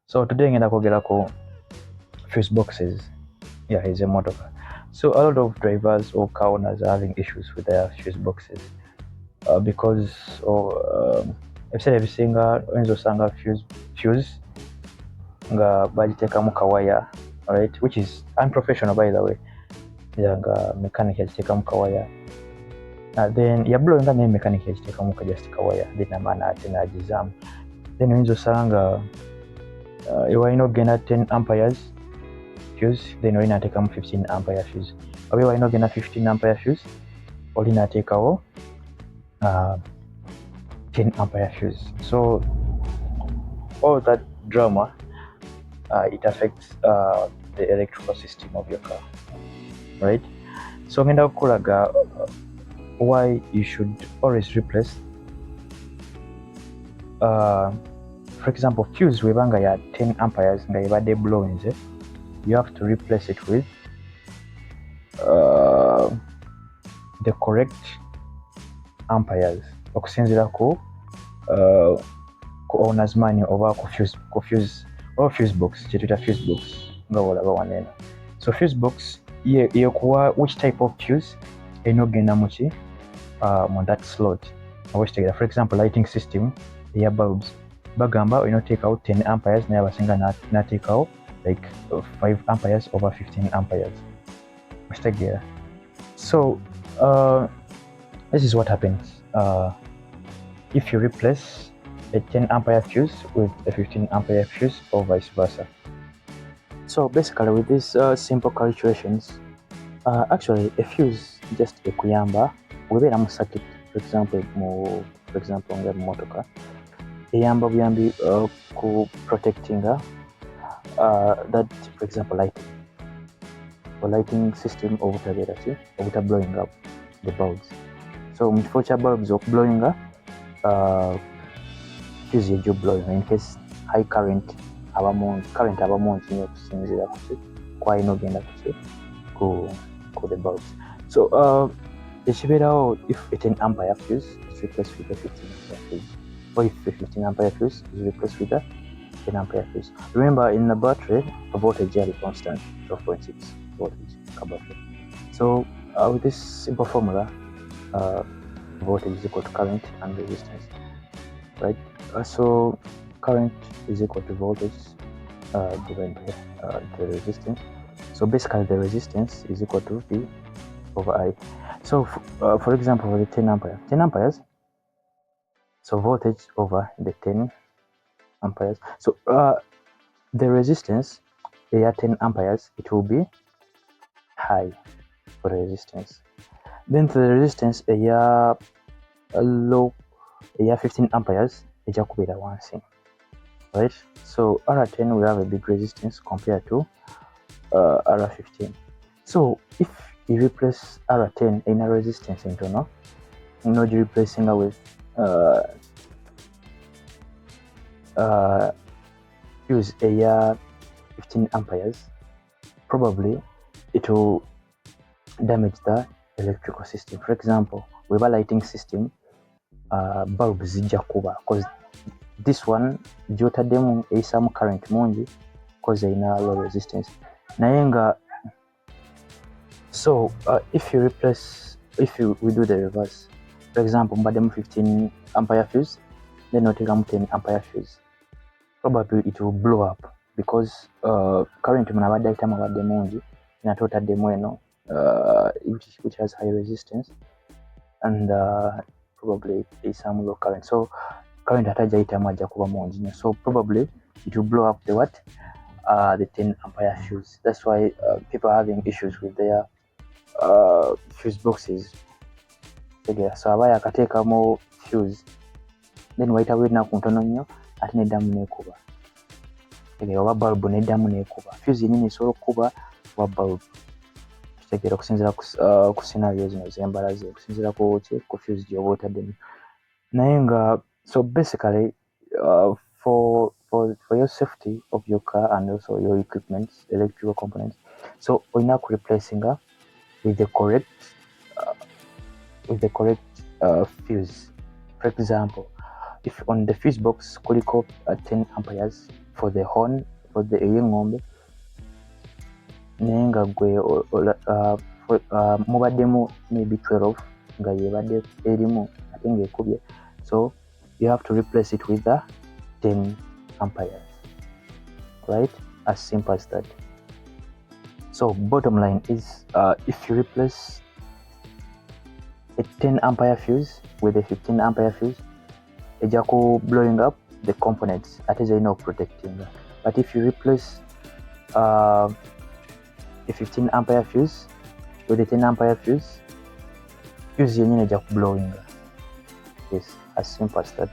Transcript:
So today ngenda kwogera ku fuse boxes. Yeah, is a motor. So a lot of drivers or car owners are having issues with their fuse boxes because ebiseera ebisinga oyinza osanga fuse nga bagiteekamu kawaya, right, which is unprofessional by the way. Nga mechanic yagiteekamu kawaya then yablowinga naye mechanic yagiteekamu just kawaya then amaana ate n'agizaamu. Then oyinza osanga ewalina okugenda 10 amperes fuse then olina ateekamu 15 ampere fuse, oba ewalina okugenda 15 ampere fuse olina ateekawo 10 ampere fuse. So all that drama it affects the electrical system of your car, right? So ngenda kukulaga why you should always replace for example fuse webanga ya 10 amperes nga yebadde blowinze, you have to replace it with the correct amperes okusinziira ku owner's manual oba ku fuse box, kyetuyita fuse box nga olaba waneno. So fuse box yekuwa which type of fuse erina okugenda muki mu that slot oba kitegeera. For example lighting system eya bulbs bagamba olina oteekawo 10 amperes naye abasinga nateekawo like 5 amperes over 15 amperes okitegeera. So this is what happens if you replace a 10 ampere fuse with a 15 ampere fuse or vice versa. So basically with these simple calculations actually a fuse just ekuyamba webeera mu circuit, for example nga motoka eyamba buyambi ku protecting that, for example lighting system obuta blowing up the bulbs. So mu kifo kya bulbs blowing up fuse yejo blowing in case high current abamungi nyo okusinziira kwalina ogenda ku the bulbs. So ekibeerawo if a 10 ampere fuse is replaced with a 15 ampere fuse, or if a 15 ampere fuse is replaced with a 10 ampere fuse. Remember in the battery the voltage is constant, 12.6 voltage battery. So with this simple formula voltage is equal to current and resistance, right? So current is equal to voltage divided by the resistance. So basically the resistance is equal to V over I. So for example for the 10 amperes, so voltage over the 10 amperes. So the resistance here 10 amperes, it will be high for the resistance. Then for the resistance here low, here 15 amperes, it's a wansi, right? So R10 we have a big resistance compared to R15. So if you replace R10 in a resistance internal, you know you're replacing it with use a 15 amperes, probably it will damage the electrical system. For example, with a lighting system, bulbs zijja kuba because this one gy'otaddemu eyisaamu current mungi because erina low resistance naye nga. So if we do the reverse, for example mbaddemu 15 ampere fuse then oteekamu 10 ampere fuse, probably it will blow up because current muno abadde ayitamu abadde mungi nate otaddemu eno which has high resistance and probably some low current, so current atajja ayitamu ajja kuba mungi, so probably it will blow up the 10 ampere fuse. That's why people are having issues with their fuse boxes. So aba yakateekamu fuse then wayitawo ennaku ntono nnyo ate neddamu neekuba, oba bulb neddamu neekuba. Fuse yennyini esobola okukuba oba bulb, kitegeera okusinziira ku scenario zino zembalaze, okusinziira ku fuse gyoba otaddemu naye nga. So basically for your safety of your car and also your equipment, electrical components, so olina ku replacing with the correct fuse. For example, if on the fuse box kuliko 10 amperes for the horn, for the ey'engombe, naye nga gwe mubaddemu maybe 12 nga yebadde erimu ate ng'ekubye, so you have to replace it with the 10 amperes, right? As simple as that. So bottom line is, if you replace a 10 ampere fuse with a 15 ampere fuse, ejja ku blowing up the components ate zirina okuprotecting. But if you replace a 15 ampere fuse with a 10 ampere fuse, fuse yenyine ejja ku blowing. Yes, as simple as that.